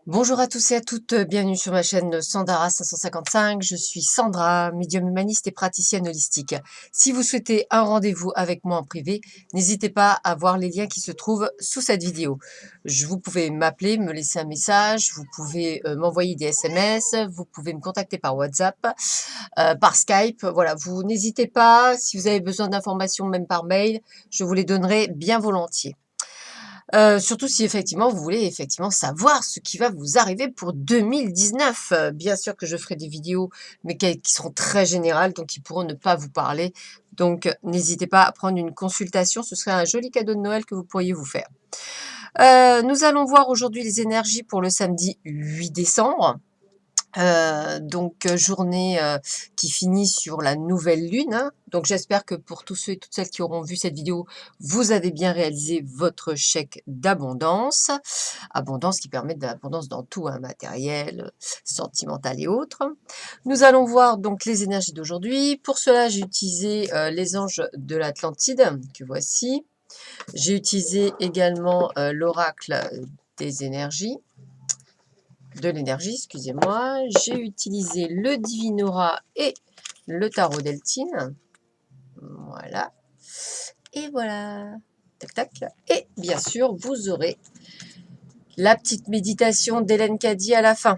Bonjour à tous et à toutes, bienvenue sur ma chaîne Sandara 555. Je suis Sandra, médium humaniste et praticienne holistique. Si vous souhaitez un rendez-vous avec moi en privé, n'hésitez pas à voir les liens qui se trouvent sous cette vidéo. Vous pouvez m'appeler, me laisser un message, vous pouvez m'envoyer des SMS, vous pouvez me contacter par WhatsApp, par Skype. Voilà, vous n'hésitez pas, si vous avez besoin d'informations, même par mail, je vous les donnerai bien volontiers. Surtout si effectivement vous voulez effectivement savoir ce qui va vous arriver pour 2019. Bien sûr que je ferai des vidéos, mais qui seront très générales, donc qui pourront ne pas vous parler. Donc n'hésitez pas à prendre une consultation, ce serait un joli cadeau de Noël que vous pourriez vous faire. Nous allons voir aujourd'hui les énergies pour le samedi 8 décembre. Journée qui finit sur la nouvelle lune, hein. Donc j'espère que pour tous ceux et toutes celles qui auront vu cette vidéo, vous avez bien réalisé votre chèque d'abondance. Abondance qui permet de l'abondance dans tout, hein, matériel, sentimental et autres. Nous allons voir donc les énergies d'aujourd'hui. Pour cela, j'ai utilisé les anges de l'Atlantide, que voici. J'ai utilisé également l'oracle des énergies. De l'énergie, excusez-moi. J'ai utilisé le Divinora et le tarot Deltine. Voilà. Et voilà. Tac, tac. Et bien sûr, vous aurez la petite méditation d'Hélène Caddy à la fin.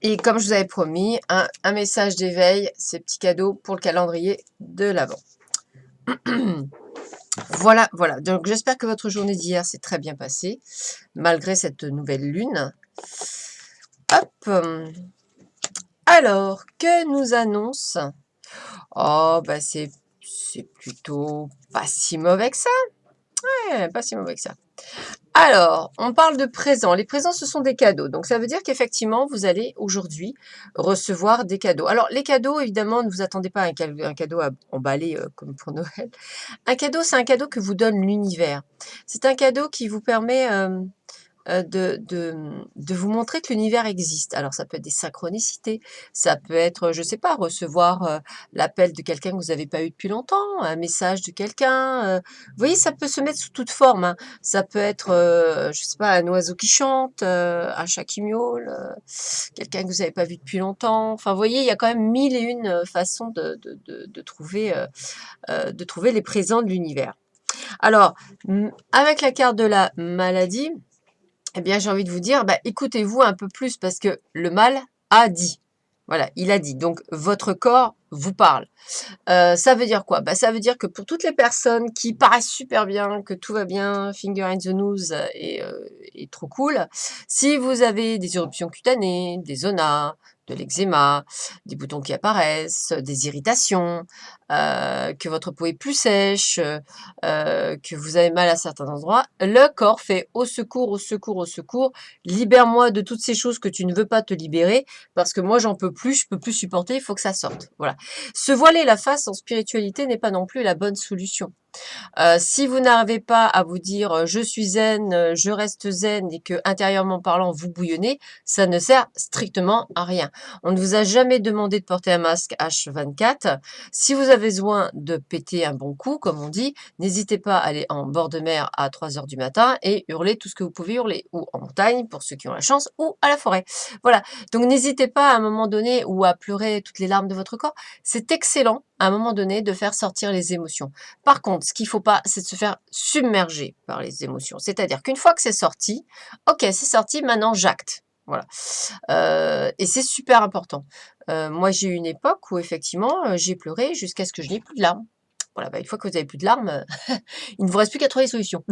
Et comme je vous avais promis, un message d'éveil, ces petits cadeaux pour le calendrier de l'Avent. Voilà, voilà. Donc j'espère que votre journée d'hier s'est très bien passée, malgré cette nouvelle lune. Hop. Alors, que nous annonce? Oh, bah c'est plutôt pas si mauvais que ça. Ouais, pas si mauvais que ça. Alors, on parle de présents. Les présents, ce sont des cadeaux. Donc, ça veut dire qu'effectivement, vous allez aujourd'hui recevoir des cadeaux. Alors, les cadeaux, évidemment, ne vous attendez pas à un cadeau à emballer comme pour Noël. Un cadeau, c'est un cadeau que vous donne l'univers. C'est un cadeau qui vous permet de vous montrer que l'univers existe. Alors, ça peut être des synchronicités, ça peut être, je ne sais pas, recevoir l'appel de quelqu'un que vous n'avez pas eu depuis longtemps, un message de quelqu'un. Vous voyez, ça peut se mettre sous toute forme, hein. Ça peut être, je ne sais pas, un oiseau qui chante, un chat qui miaule, quelqu'un que vous n'avez pas vu depuis longtemps. Enfin, vous voyez, il y a quand même mille et une façons de trouver les présents de l'univers. Alors, avec la carte de la maladie, eh bien, j'ai envie de vous dire, bah, écoutez-vous un peu plus parce que le mal a dit. Voilà, il a dit. Donc, votre corps vous parle. Ça veut dire quoi? Bah, ça veut dire que pour toutes les personnes qui paraissent super bien, que tout va bien, finger in the nose et trop cool, si vous avez des éruptions cutanées, des zonas, de l'eczéma, des boutons qui apparaissent, des irritations, que votre peau est plus sèche, que vous avez mal à certains endroits, le corps fait au secours, au secours, au secours, libère-moi de toutes ces choses que tu ne veux pas te libérer, parce que moi j'en peux plus, je peux plus supporter, il faut que ça sorte. Voilà. Se voiler la face en spiritualité n'est pas non plus la bonne solution. Si vous n'arrivez pas à vous dire je suis zen, je reste zen et que intérieurement parlant vous bouillonnez, ça ne sert strictement à rien. On ne vous a jamais demandé de porter un masque H24. Si vous avez besoin de péter un bon coup, comme on dit, n'hésitez pas à aller en bord de mer à 3 heures du matin et hurler tout ce que vous pouvez hurler, ou en montagne pour ceux qui ont la chance, ou à la forêt. Voilà. Donc n'hésitez pas à un moment donné ou à pleurer toutes les larmes de votre corps. C'est excellent à un moment donné de faire sortir les émotions. Par contre, ce qu'il ne faut pas, c'est de se faire submerger par les émotions. C'est-à-dire qu'une fois que c'est sorti, ok, c'est sorti, maintenant j'acte. Voilà. Et c'est super important. Moi, j'ai eu une époque où effectivement, j'ai pleuré jusqu'à ce que je n'ai plus de larmes. Voilà, bah, une fois que vous n'avez plus de larmes, il ne vous reste plus qu'à trouver des solutions.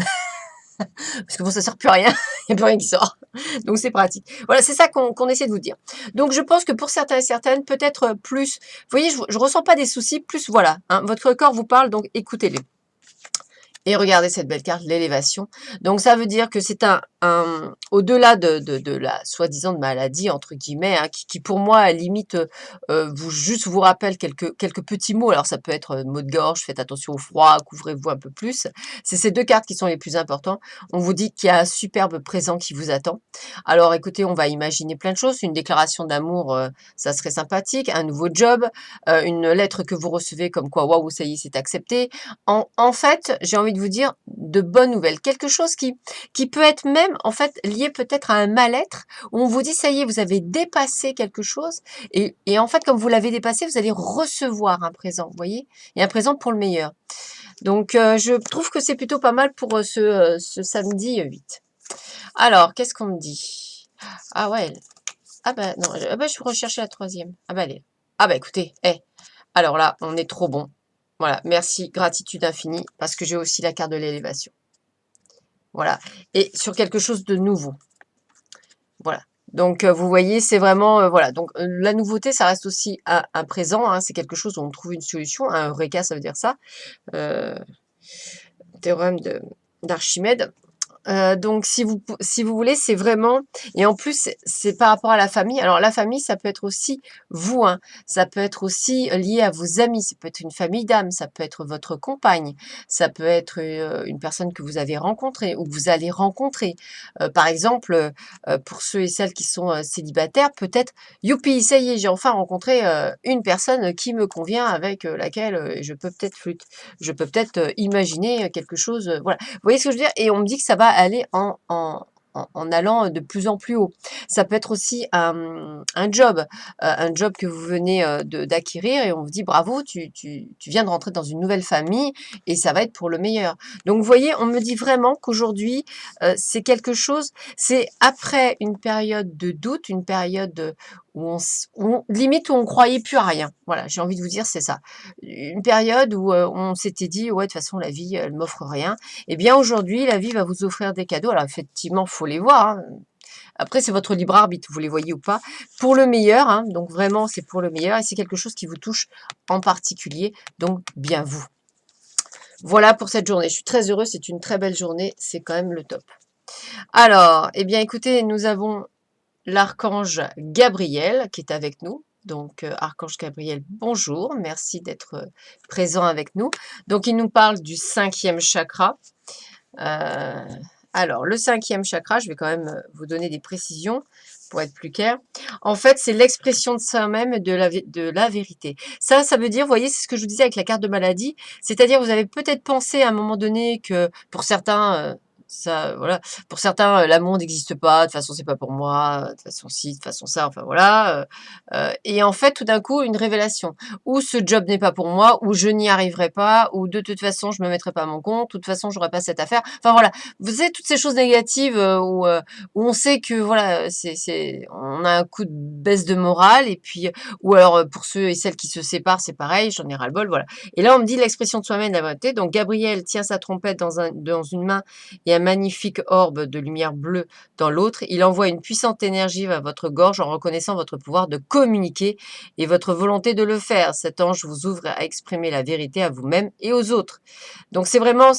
Parce que bon, ça ne sert plus à rien, il n'y a plus rien qui sort. Donc c'est pratique. Voilà, c'est ça qu'on essaie de vous dire. Donc je pense que pour certains et certaines, peut-être plus, vous voyez, je ne ressens pas des soucis, plus voilà, hein, votre corps vous parle, donc écoutez-le. Et regardez cette belle carte, l'élévation. Donc, ça veut dire que c'est au-delà de la soi-disant maladie, entre guillemets, hein, qui pour moi, limite, vous rappelle quelques petits mots. Alors, ça peut être mot de gorge, faites attention au froid, couvrez-vous un peu plus. C'est ces deux cartes qui sont les plus importantes. On vous dit qu'il y a un superbe présent qui vous attend. Alors, écoutez, on va imaginer plein de choses. Une déclaration d'amour, ça serait sympathique. Un nouveau job, une lettre que vous recevez comme quoi, waouh, ça y est, c'est accepté. En fait, j'ai envie envie de vous dire, de bonnes nouvelles. Quelque chose qui peut être même, en fait, lié peut-être à un mal-être, où on vous dit, ça y est, vous avez dépassé quelque chose, et en fait, comme vous l'avez dépassé, vous allez recevoir un présent, vous voyez? Et un présent pour le meilleur. Donc, je trouve que c'est plutôt pas mal pour ce samedi 8. Alors, qu'est-ce qu'on me dit? Ah ouais, ah bah non, ah bah, je recherchais la troisième. Ah bah elle est. Ah bah écoutez, alors là, on est trop bon. Voilà, merci, gratitude infinie, parce que j'ai aussi la carte de l'élévation. Voilà, et sur quelque chose de nouveau. Voilà. Donc, vous voyez, c'est vraiment, voilà. Donc, la nouveauté, ça reste aussi un présent, hein, c'est quelque chose où on trouve une solution. Un eureka, ça veut dire ça. Euh, théorème d'Archimède. Donc si vous voulez, c'est vraiment, et en plus, c'est par rapport à la famille. Alors la famille, ça peut être aussi vous, hein. Ça peut être aussi lié à vos amis, ça peut être une famille d'âme, ça peut être votre compagne, ça peut être, une personne que vous avez rencontrée ou que vous allez rencontrer. Par exemple, pour ceux et celles qui sont, célibataires, peut-être: «Youpi, ça y est, j'ai enfin rencontré, une personne qui me convient, avec, laquelle, je peux peut-être je peux peut-être, imaginer, quelque chose», voilà. Vous voyez ce que je veux dire? Et on me dit que ça va aller en allant de plus en plus haut. Ça peut être aussi un job que vous venez, d'acquérir, et on vous dit: «Bravo, tu viens de rentrer dans une nouvelle famille et ça va être pour le meilleur». Donc vous voyez, on me dit vraiment qu'aujourd'hui, c'est quelque chose, c'est après une période de doute, une période, limite où on croyait plus à rien. Voilà, j'ai envie de vous dire, c'est ça. Une période où, on s'était dit: «Ouais, de toute façon la vie, elle m'offre rien». Eh bien aujourd'hui, la vie va vous offrir des cadeaux. Alors effectivement, faut les voir, hein. Après, c'est votre libre arbitre, vous les voyez ou pas. Pour le meilleur, hein, donc vraiment, c'est pour le meilleur, et c'est quelque chose qui vous touche en particulier, donc bien vous. Voilà pour cette journée. Je suis très heureuse, c'est une très belle journée, c'est quand même le top. Alors, eh bien écoutez, nous avons l'archange Gabriel qui est avec nous. Donc, archange Gabriel, bonjour, merci d'être présent avec nous. Donc, il nous parle du 5e chakra. Euh, alors, le 5e chakra, je vais quand même vous donner des précisions pour être plus clair. En fait, c'est l'expression de soi-même, de la vérité. Ça veut dire, vous voyez, c'est ce que je vous disais avec la carte de maladie, c'est-à-dire vous avez peut-être pensé à un moment donné que pour certains, ça, voilà, pour certains, l'amour n'existe pas, de toute façon, c'est pas pour moi, de toute façon, ci, de toute façon, ça, enfin voilà. Et en fait, tout d'un coup, une révélation. Ou ce job n'est pas pour moi, ou je n'y arriverai pas, ou de toute façon, je me mettrai pas à mon compte, de toute façon, j'aurai pas cette affaire. Enfin voilà, vous savez, toutes ces choses négatives où on sait que voilà, on a un coup de baisse de morale, et puis, ou alors pour ceux et celles qui se séparent, c'est pareil, j'en ai ras-le-bol, voilà. Et là, on me dit l'expression de soi-même, la vérité. Donc, Gabriel tient sa trompette dans une main et un magnifique orbe de lumière bleue dans l'autre. Il envoie une puissante énergie vers votre gorge en reconnaissant votre pouvoir de communiquer et votre volonté de le faire. Cet ange vous ouvre à exprimer la vérité à vous-même et aux autres. Donc c'est vraiment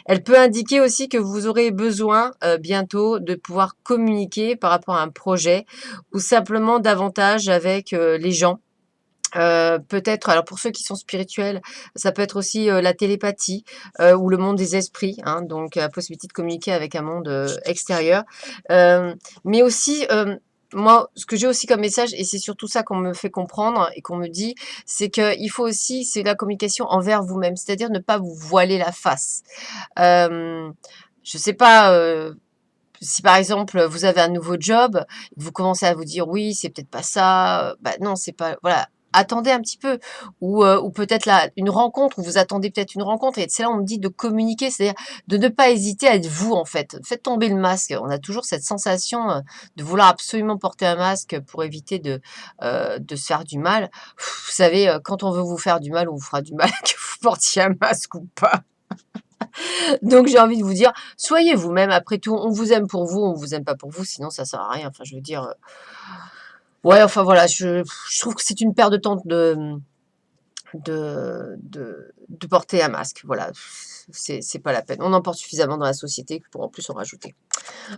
elle peut indiquer aussi que vous aurez besoin bientôt de pouvoir communiquer par rapport à un projet, ou simplement davantage avec les gens. Peut-être, alors pour ceux qui sont spirituels, ça peut être aussi la télépathie, ou le monde des esprits, hein, donc la possibilité de communiquer avec un monde extérieur. Mais aussi, moi, ce que j'ai aussi comme message, et c'est surtout ça qu'on me fait comprendre et qu'on me dit, c'est qu'il faut aussi, c'est la communication envers vous-même, c'est-à-dire ne pas vous voiler la face. Je sais pas, si par exemple vous avez un nouveau job, vous commencez à vous dire: «Oui, c'est peut-être pas ça», bah non, c'est pas, voilà, attendez un petit peu, ou peut-être là, une rencontre, où vous attendez peut-être une rencontre, et c'est là on me dit de communiquer, c'est-à-dire de ne pas hésiter à être vous, en fait. Faites tomber le masque. On a toujours cette sensation, de vouloir absolument porter un masque pour éviter de se faire du mal. Vous savez, quand on veut vous faire du mal, on vous fera du mal, que vous portiez un masque ou pas. Donc j'ai envie de vous dire, soyez vous-même. Après tout, on vous aime pour vous, on vous aime pas pour vous, sinon ça sert à rien. Enfin, je veux dire, ouais, enfin voilà, je trouve que c'est une perte de temps de porter un masque. Voilà, c'est pas la peine. On en porte suffisamment dans la société pour en plus en rajouter.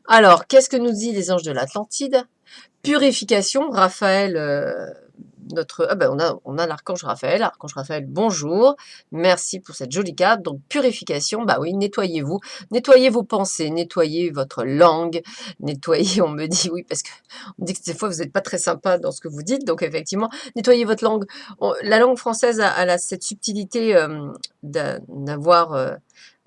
Alors, qu'est-ce que nous dit les anges de l'Atlantide? Purification, Raphaël, ah ben on a l'archange Raphaël. Archange Raphaël, bonjour, merci pour cette jolie carte. Donc purification, bah oui, nettoyez-vous, nettoyez vos pensées, nettoyez votre langue, nettoyez, on me dit, oui, parce que on dit que des fois vous n'êtes pas très sympa dans ce que vous dites, donc effectivement, nettoyez votre langue. La langue française a cette subtilité d'avoir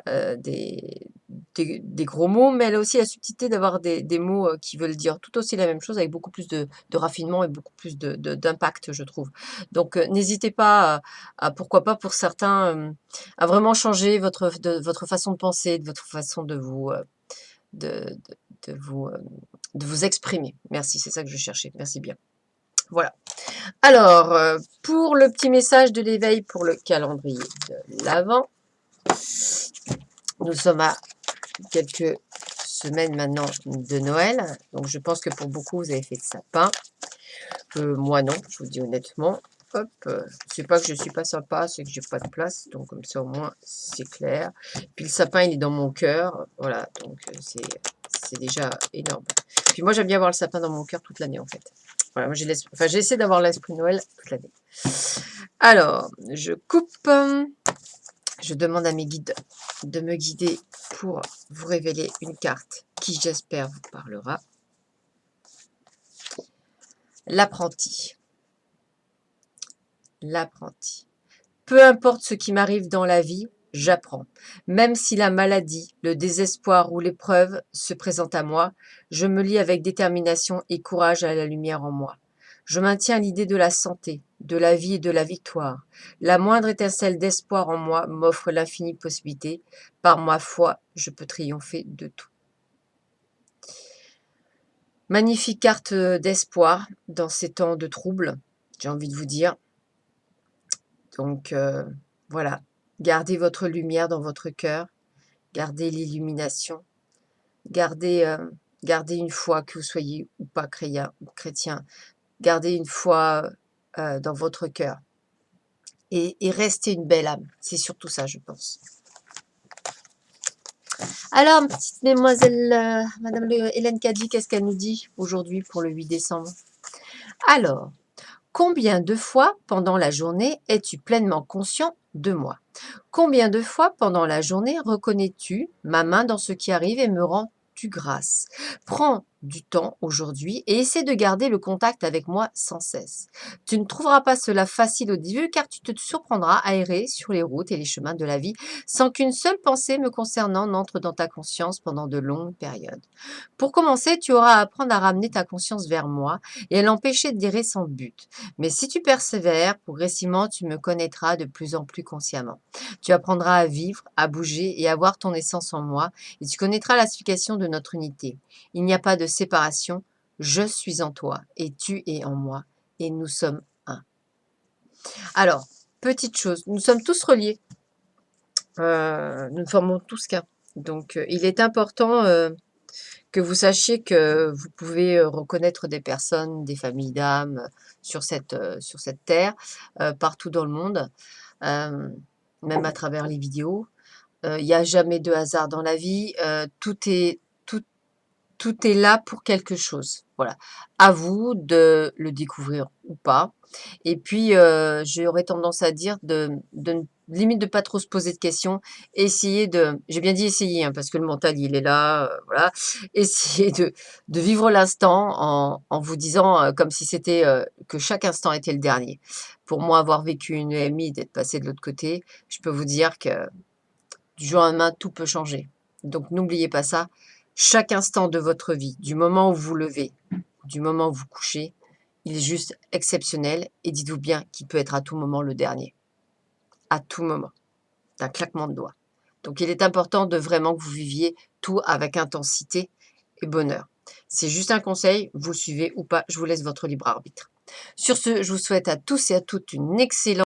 des gros mots, mais elle a aussi la subtilité d'avoir des mots qui veulent dire tout aussi la même chose avec beaucoup plus de raffinement et beaucoup plus d'impact, je trouve. Donc, n'hésitez pas pourquoi pas pour certains, à vraiment changer votre façon de penser, de votre façon de, de vous, de vous exprimer. Merci, c'est ça que je cherchais. Merci bien. Voilà. Alors, pour le petit message de l'éveil pour le calendrier de l'Avent, nous sommes à quelques semaines maintenant de Noël. Donc, je pense que pour beaucoup, vous avez fait le sapin. Moi, non, je vous dis honnêtement. Hop, c'est pas que je suis pas sympa, c'est que j'ai pas de place. Donc, comme ça, au moins, c'est clair. Puis, le sapin, il est dans mon cœur. Voilà, donc c'est déjà énorme. Puis, moi, j'aime bien avoir le sapin dans mon cœur toute l'année, en fait. Voilà, moi, j'essaie d'avoir l'esprit de Noël toute l'année. Alors, je coupe. Je demande à mes guides de me guider pour vous révéler une carte qui, j'espère, vous parlera. L'apprenti. L'apprenti. Peu importe ce qui m'arrive dans la vie, j'apprends. Même si la maladie, le désespoir ou l'épreuve se présentent à moi, je me lie avec détermination et courage à la lumière en moi. Je maintiens l'idée de la santé, de la vie et de la victoire. La moindre étincelle d'espoir en moi m'offre l'infinie possibilité. Par ma foi, je peux triompher de tout. Magnifique carte d'espoir dans ces temps de troubles, j'ai envie de vous dire. Donc, voilà, gardez votre lumière dans votre cœur, gardez l'illumination, gardez, gardez une foi, que vous soyez ou pas chrétien, gardez une foi dans votre cœur et restez une belle âme. C'est surtout ça, je pense. Alors, petite mesdemoiselles, Madame Hélène Caddy, qu'est-ce qu'elle nous dit aujourd'hui pour le 8 décembre? Alors, combien de fois pendant la journée es-tu pleinement conscient de moi? Combien de fois pendant la journée reconnais-tu ma main dans ce qui arrive et me rends-tu grâce? Prends du temps aujourd'hui et essaie de garder le contact avec moi sans cesse. Tu ne trouveras pas cela facile au début car tu te surprendras à errer sur les routes et les chemins de la vie sans qu'une seule pensée me concernant n'entre dans ta conscience pendant de longues périodes. Pour commencer, tu auras à apprendre à ramener ta conscience vers moi et à l'empêcher d'errer sans but. Mais si tu persévères, progressivement, tu me connaîtras de plus en plus consciemment. Tu apprendras à vivre, à bouger et à voir ton essence en moi, et tu connaîtras la signification de notre unité. Il n'y a pas de séparation, je suis en toi, et tu es en moi, et nous sommes un. Alors, petite chose, nous sommes tous reliés, nous formons tous qu'un. Donc, il est important que vous sachiez que vous pouvez reconnaître des personnes, des familles d'âmes sur cette terre, partout dans le monde, même à travers les vidéos. Il n'y a jamais de hasard dans la vie. Tout est là pour quelque chose. Voilà. À vous de le découvrir ou pas. Et puis, j'aurais tendance à dire limite de pas trop se poser de questions. Essayer j'ai bien dit essayer, hein, parce que le mental, il est là, voilà. Essayer de vivre l'instant en vous disant, comme si c'était, que chaque instant était le dernier. Pour moi, avoir vécu une EMI, d'être passé de l'autre côté, je peux vous dire que du jour au lendemain, tout peut changer. Donc n'oubliez pas ça. Chaque instant de votre vie, du moment où vous vous levez, du moment où vous couchez, il est juste exceptionnel et dites-vous bien qu'il peut être à tout moment le dernier. À tout moment. D'un claquement de doigts. Donc il est important de vraiment que vous viviez tout avec intensité et bonheur. C'est juste un conseil, vous le suivez ou pas, je vous laisse votre libre arbitre. Sur ce, je vous souhaite à tous et à toutes une excellente